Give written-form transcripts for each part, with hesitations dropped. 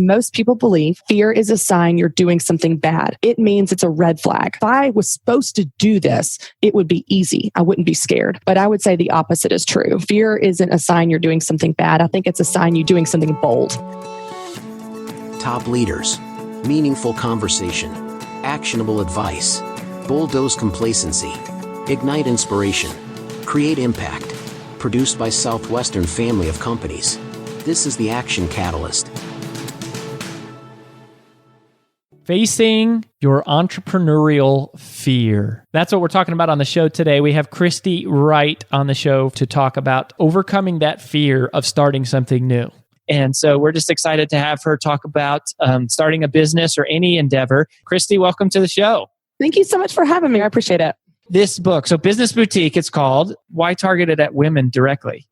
most people believe fear is a sign you're doing something bad. It means it's a red flag. If I was supposed to do this, it would be easy. I wouldn't be scared. But I would say the opposite is true. Fear isn't a sign you're doing something bad. I think it's a sign you're doing something bold. Top leaders, meaningful conversation, actionable advice, bulldoze complacency, ignite inspiration, create impact. Produced by Southwestern family of companies. This is the Action Catalyst. Facing your entrepreneurial fear. That's what we're talking about on the show today. We have Christy Wright on the show to talk about overcoming that fear of starting something new. And so we're just excited to have her talk about starting a business or any endeavor. Christy, welcome to the show. Thank you so much for having me. I appreciate it. This book, so Business Boutique, it's called. Why target it at women directly?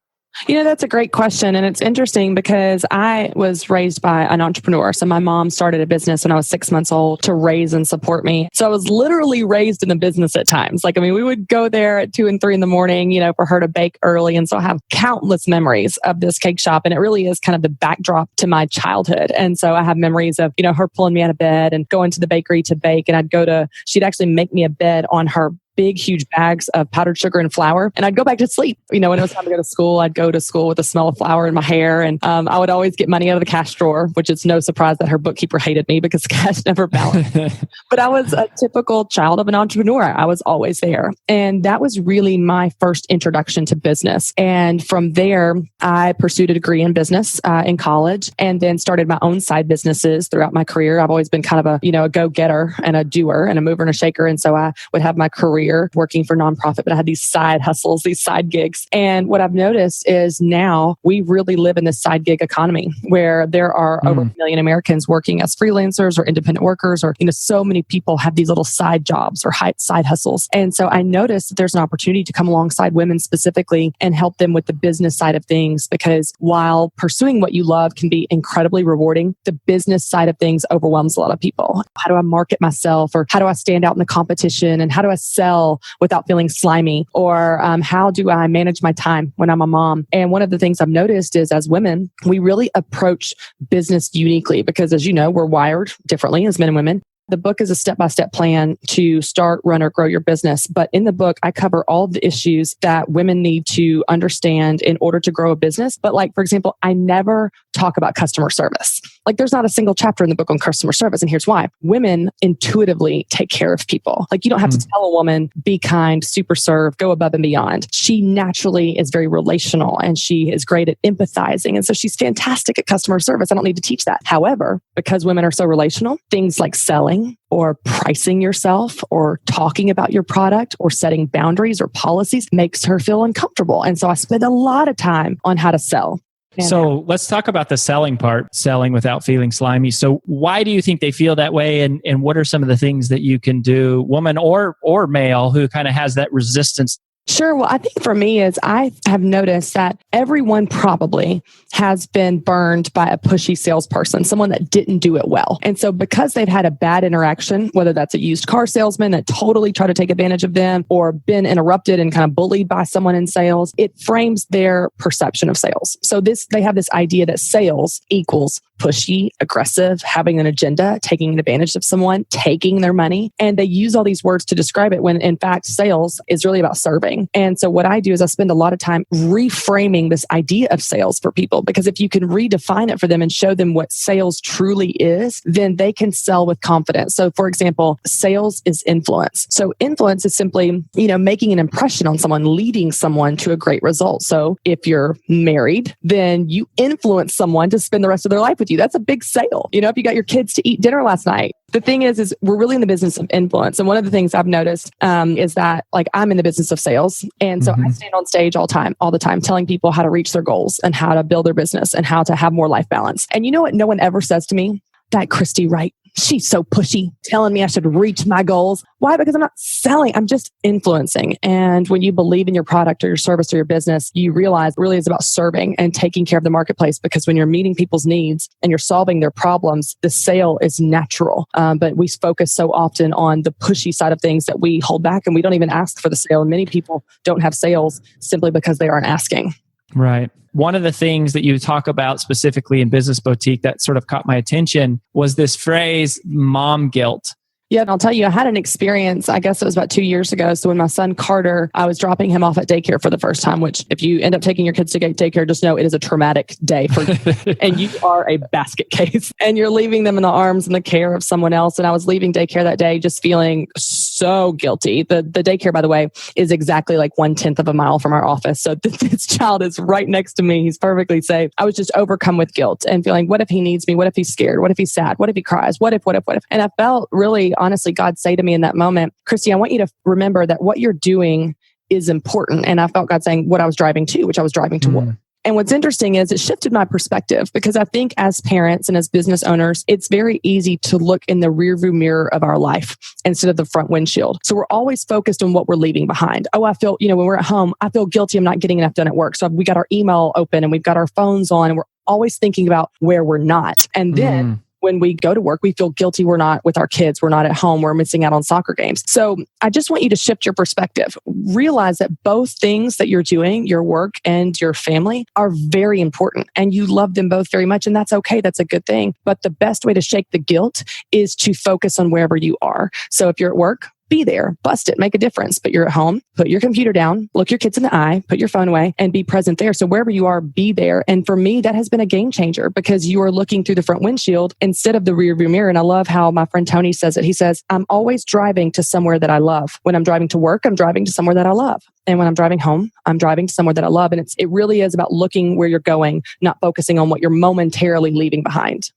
That's a great question. And it's interesting because I was raised by an entrepreneur. So my mom started a business when I was 6 months old to raise and support me. So I was literally raised in the business at times. We would go there at 2 and 3 in the morning, for her to bake early. And so I have countless memories of this cake shop. And it really is kind of the backdrop to my childhood. And so I have memories of, her pulling me out of bed and going to the bakery to bake. And she'd actually make me a bed on her big, huge bags of powdered sugar and flour. And I'd go back to sleep. When it was time to go to school, I'd go to school with the smell of flour in my hair. And I would always get money out of the cash drawer, which is no surprise that her bookkeeper hated me because cash never balanced. But I was a typical child of an entrepreneur. I was always there. And that was really my first introduction to business. And from there, I pursued a degree in business in college and then started my own side businesses throughout my career. I've always been kind of a go-getter and a doer and a mover and a shaker. And so I would have my career working for nonprofit, but I had these side hustles, these side gigs. And what I've noticed is now we really live in this side gig economy where there are over 1 million Americans working as freelancers or independent workers, or, so many people have these little side jobs or side hustles. And so I noticed that there's an opportunity to come alongside women specifically and help them with the business side of things, because while pursuing what you love can be incredibly rewarding, the business side of things overwhelms a lot of people. How do I market myself? Or how do I stand out in the competition? And how do I sell without feeling slimy? Or how do I manage my time when I'm a mom? And one of the things I've noticed is as women, we really approach business uniquely because, as you know, we're wired differently as men and women. The book is a step-by-step plan to start, run, or grow your business. But in the book, I cover all the issues that women need to understand in order to grow a business. But for example, I never talk about customer service. There's not a single chapter in the book on customer service. And here's why. Women intuitively take care of people. You don't have to tell a woman, be kind, super serve, go above and beyond. She naturally is very relational and she is great at empathizing. And so she's fantastic at customer service. I don't need to teach that. However, because women are so relational, things like selling or pricing yourself or talking about your product or setting boundaries or policies makes her feel uncomfortable. And so I spend a lot of time on how to sell. So let's talk about the selling part, selling without feeling slimy. So why do you think they feel that way? And what are some of the things that you can do, woman or male, who kind of has that resistance? Sure. Well, I think for me is I have noticed that everyone probably has been burned by a pushy salesperson, someone that didn't do it well. And so because they've had a bad interaction, whether that's a used car salesman that totally tried to take advantage of them or been interrupted and kind of bullied by someone in sales, it frames their perception of sales. So they have this idea that sales equals pushy, aggressive, having an agenda, taking advantage of someone, taking their money. And they use all these words to describe it when in fact, sales is really about serving. And so what I do is I spend a lot of time reframing this idea of sales for people, because if you can redefine it for them and show them what sales truly is, then they can sell with confidence. So for example, sales is influence. So influence is simply, making an impression on someone, leading someone to a great result. So if you're married, then you influence someone to spend the rest of their life with you. That's a big sale. If you got your kids to eat dinner last night. The thing is we're really in the business of influence. And one of the things I've noticed is that I'm in the business of sales. And so I stand on stage all the time, telling people how to reach their goals and how to build their business and how to have more life balance. And you know what no one ever says to me? That Christy Wright, she's so pushy, telling me I should reach my goals. Why? Because I'm not selling, I'm just influencing. And when you believe in your product or your service or your business, you realize it really is about serving and taking care of the marketplace. Because when you're meeting people's needs and you're solving their problems, the sale is natural. But we focus so often on the pushy side of things that we hold back and we don't even ask for the sale. And many people don't have sales simply because they aren't asking. Right. One of the things that you talk about specifically in Business Boutique that sort of caught my attention was this phrase, mom guilt. Yeah, and I'll tell you, I had an experience, I guess it was about 2 years ago. So when my son Carter, I was dropping him off at daycare for the first time, which if you end up taking your kids to daycare, just know it is a traumatic day for you. And you are a basket case and you're leaving them in the arms and the care of someone else. And I was leaving daycare that day just feeling so guilty. The daycare, by the way, is exactly like 1/10 of a mile from our office. So this child is right next to me. He's perfectly safe. I was just overcome with guilt and feeling, what if he needs me? What if he's scared? What if he's sad? What if he cries? What if? And I felt really, honestly, God say to me in that moment, Christy, I want you to remember that what you're doing is important. And I felt God saying what I was driving to, which I was driving toward. And what's interesting is it shifted my perspective because I think as parents and as business owners, it's very easy to look in the rearview mirror of our life instead of the front windshield. So we're always focused on what we're leaving behind. Oh, I feel, when we're at home, I feel guilty. I'm not getting enough done at work. So we got our email open and we've got our phones on and we're always thinking about where we're not. And then when we go to work, we feel guilty. We're not with our kids. We're not at home. We're missing out on soccer games. So I just want you to shift your perspective. Realize that both things that you're doing, your work and your family, are very important. And you love them both very much. And that's okay. That's a good thing. But the best way to shake the guilt is to focus on wherever you are. So if you're at work, be there, bust it, make a difference. But you're at home, put your computer down, look your kids in the eye, put your phone away and be present there. So wherever you are, be there. And for me, that has been a game changer because you are looking through the front windshield instead of the rearview mirror. And I love how my friend Tony says it. He says, I'm always driving to somewhere that I love. When I'm driving to work, I'm driving to somewhere that I love. And when I'm driving home, I'm driving to somewhere that I love. And it really is about looking where you're going, not focusing on what you're momentarily leaving behind.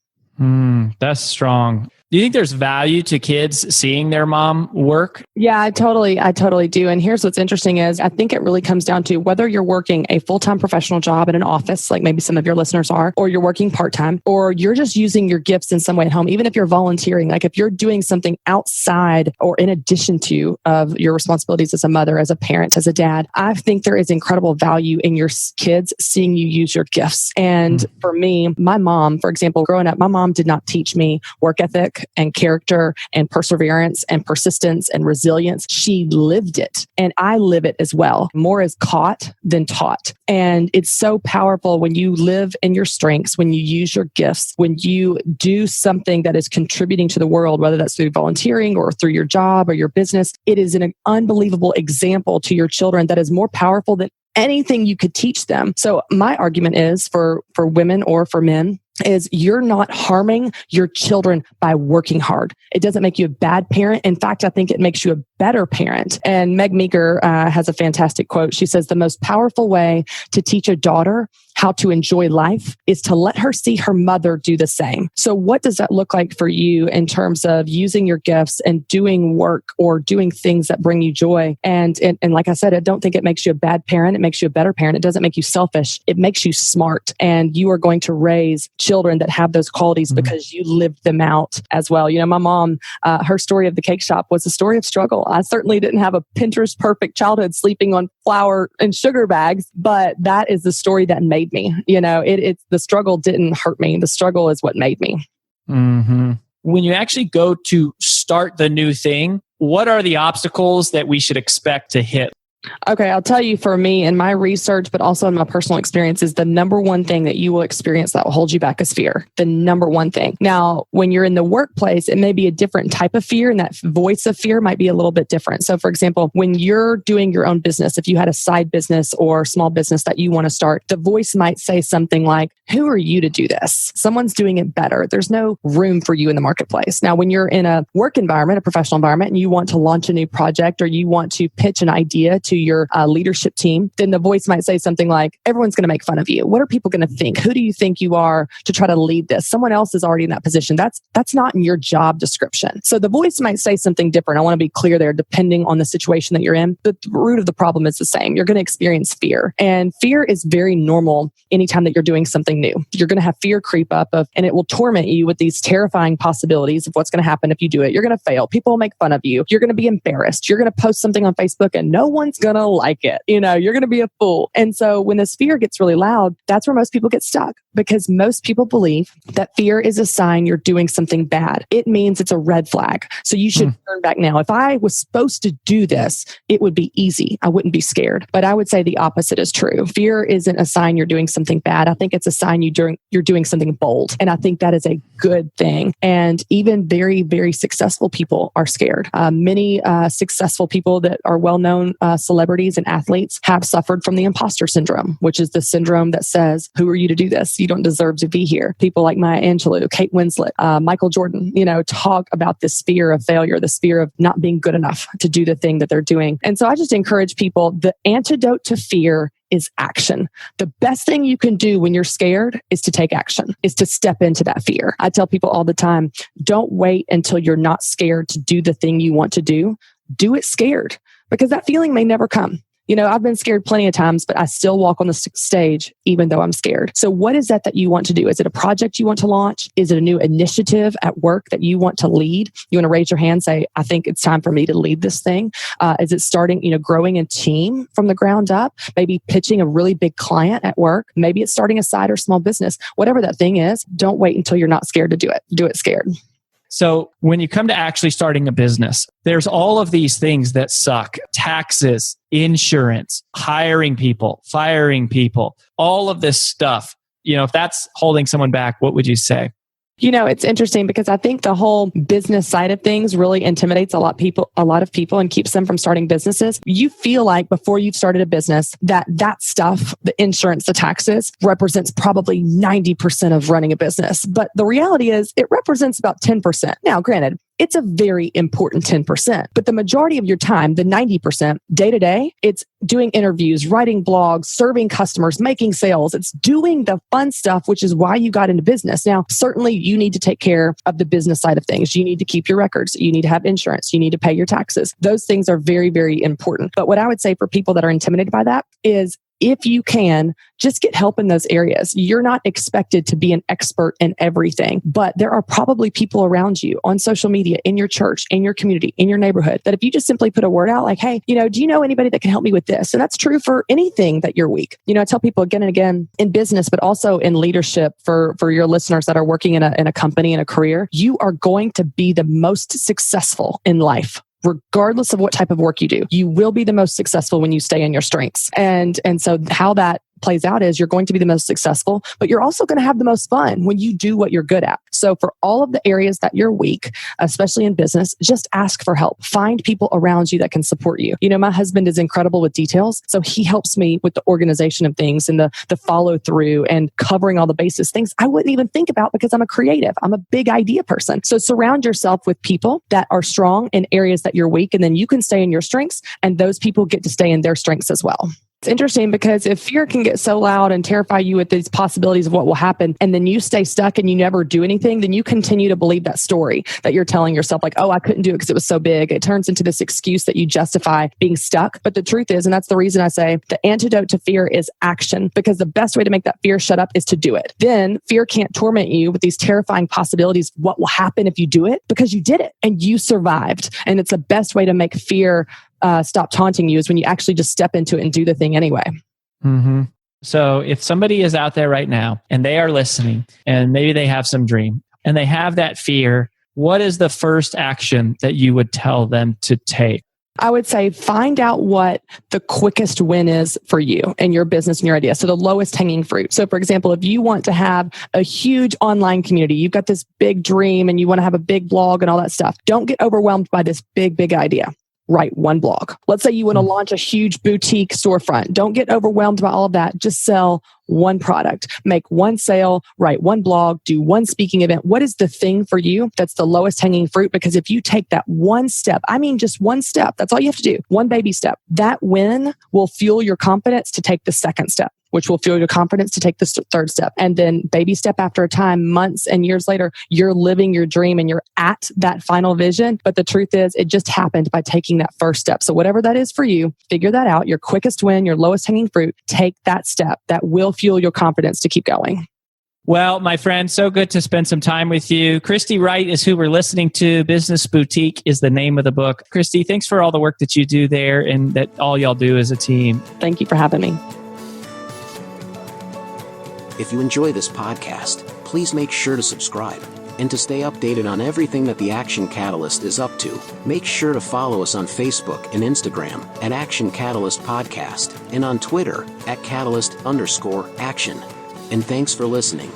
That's strong. Do you think there's value to kids seeing their mom work? Yeah, I totally do. And here's what's interesting is I think it really comes down to whether you're working a full-time professional job in an office, like maybe some of your listeners are, or you're working part-time, or you're just using your gifts in some way at home, even if you're volunteering, like if you're doing something outside or in addition to of your responsibilities as a mother, as a parent, as a dad, I think there is incredible value in your kids seeing you use your gifts. And for me, my mom, for example, growing up, my mom did not teach me work ethic and character and perseverance and persistence and resilience. She lived it. And I live it as well. More is caught than taught. And it's so powerful when you live in your strengths, when you use your gifts, when you do something that is contributing to the world, whether that's through volunteering or through your job or your business. It is an unbelievable example to your children that is more powerful than anything you could teach them. So my argument is for women or for men, is you're not harming your children by working hard. It doesn't make you a bad parent. In fact, I think it makes you a better parent. And Meg Meeker has a fantastic quote. She says, the most powerful way to teach a daughter how to enjoy life is to let her see her mother do the same. So what does that look like for you in terms of using your gifts and doing work or doing things that bring you joy? And like I said, I don't think it makes you a bad parent. It makes you a better parent. It doesn't make you selfish. It makes you smart. And you are going to raise children that have those qualities because you lived them out as well. My mom, her story of the cake shop was a story of struggle. I certainly didn't have a Pinterest perfect childhood sleeping on flour and sugar bags, but that is the story that made me. It's the struggle didn't hurt me. The struggle is what made me. When you actually go to start the new thing, what are the obstacles that we should expect to hit? Okay, I'll tell you for me in my research, but also in my personal experience, is the number one thing that you will experience that will hold you back is fear. The number one thing. Now, when you're in the workplace, it may be a different type of fear, and that voice of fear might be a little bit different. So, for example, when you're doing your own business, if you had a side business or small business that you want to start, the voice might say something like, who are you to do this? Someone's doing it better. There's no room for you in the marketplace. Now, when you're in a work environment, a professional environment, and you want to launch a new project or you want to pitch an idea to your leadership team, then the voice might say something like, everyone's going to make fun of you. What are people going to think? Who do you think you are to try to lead this? Someone else is already in that position. That's not in your job description. So the voice might say something different. I want to be clear there, depending on the situation that you're in. The root of the problem is the same. You're going to experience fear. And fear is very normal anytime that you're doing something new. You're going to have fear creep up and it will torment you with these terrifying possibilities of what's going to happen if you do it. You're going to fail. People will make fun of you. You're going to be embarrassed. You're going to post something on Facebook and no one's going to like it. You're going to be a fool. And so when this fear gets really loud, that's where most people get stuck, because most people believe that fear is a sign you're doing something bad. It means it's a red flag. So you should turn back now. If I was supposed to do this, it would be easy. I wouldn't be scared. But I would say the opposite is true. Fear isn't a sign you're doing something bad. I think it's a sign you're doing something bold. And I think that is a good thing. And even very, very successful people are scared. Many successful people that are well-known celebrities and athletes have suffered from the imposter syndrome, which is the syndrome that says, who are you to do this? You don't deserve to be here. People like Maya Angelou, Kate Winslet, Michael Jordan, talk about this fear of failure, this fear of not being good enough to do the thing that they're doing. And so I just encourage people, the antidote to fear is action. The best thing you can do when you're scared is to take action, is to step into that fear. I tell people all the time, don't wait until you're not scared to do the thing you want to do. Do it scared, because that feeling may never come. I've been scared plenty of times, but I still walk on the stage even though I'm scared. So what is that you want to do? Is it a project you want to launch? Is it a new initiative at work that you want to lead? You want to raise your hand, say, I think it's time for me to lead this thing. Is it starting, growing a team from the ground up? Maybe pitching a really big client at work? Maybe it's starting a side or small business. Whatever that thing is, don't wait until you're not scared to do it. Do it scared. So when you come to actually starting a business, there's all of these things that suck: taxes, insurance, hiring people, firing people, all of this stuff. If that's holding someone back, what would you say? It's interesting because I think the whole business side of things really intimidates a lot of people and keeps them from starting businesses. You feel like before you've started a business that stuff, the insurance, the taxes, represents probably 90% of running a business. But the reality is it represents about 10%. Now, granted, it's a very important 10%, but the majority of your time, the 90%, day to day, it's doing interviews, writing blogs, serving customers, making sales. It's doing the fun stuff, which is why you got into business. Now, certainly you need to take care of the business side of things. You need to keep your records. You need to have insurance. You need to pay your taxes. Those things are very, very important. But what I would say for people that are intimidated by that is, if you can, just get help in those areas. You're not expected to be an expert in everything, but there are probably people around you on social media, in your church, in your community, in your neighborhood, that if you just simply put a word out like, hey, do you know anybody that can help me with this? And that's true for anything that you're weak. I tell people again and again in business, but also in leadership for your listeners that are working in a company, in a career, you are going to be the most successful in life. Regardless of what type of work you do, you will be the most successful when you stay in your strengths. And so how that plays out is you're going to be the most successful, but you're also going to have the most fun when you do what you're good at. So for all of the areas that you're weak, especially in business, just ask for help. Find people around you that can support you. My husband is incredible with details. So he helps me with the organization of things and the follow through and covering all the bases, things I wouldn't even think about because I'm a creative. I'm a big idea person. So surround yourself with people that are strong in areas that you're weak, and then you can stay in your strengths, and those people get to stay in their strengths as well. It's interesting because if fear can get so loud and terrify you with these possibilities of what will happen, and then you stay stuck and you never do anything, then you continue to believe that story that you're telling yourself, like, oh, I couldn't do it because it was so big. It turns into this excuse that you justify being stuck. But the truth is, and that's the reason I say the antidote to fear is action, because the best way to make that fear shut up is to do it. Then fear can't torment you with these terrifying possibilities of what will happen if you do it, because you did it and you survived. And it's the best way to make fear stop taunting you is when you actually just step into it and do the thing anyway. Mm-hmm. So if somebody is out there right now and they are listening and maybe they have some dream and they have that fear, what is the first action that you would tell them to take? I would say find out what the quickest win is for you and your business and your idea. So the lowest hanging fruit. So for example, if you want to have a huge online community, you've got this big dream and you want to have a big blog and all that stuff, don't get overwhelmed by this big idea. Write one blog. Let's say you want to launch a huge boutique storefront. Don't get overwhelmed by all of that. Just sell one product, make one sale, write one blog, do one speaking event. What is the thing for you that's the lowest hanging fruit? Because if you take that one step, I mean just one step, that's all you have to do, one baby step, that win will fuel your confidence to take the second step, which will fuel your confidence to take the third step. And then baby step after a time, months and years later, you're living your dream and you're at that final vision. But the truth is, it just happened by taking that first step. So whatever that is for you, figure that out. Your quickest win, your lowest hanging fruit, take that step. That will fuel your confidence to keep going. Well, my friend, so good to spend some time with you. Christy Wright is who we're listening to. Business Boutique is the name of the book. Christy, thanks for all the work that you do there and that all y'all do as a team. Thank you for having me. If you enjoy this podcast, please make sure to subscribe. And to stay updated on everything that the Action Catalyst is up to, make sure to follow us on Facebook and Instagram at Action Catalyst Podcast and on Twitter at Catalyst_Action. And thanks for listening.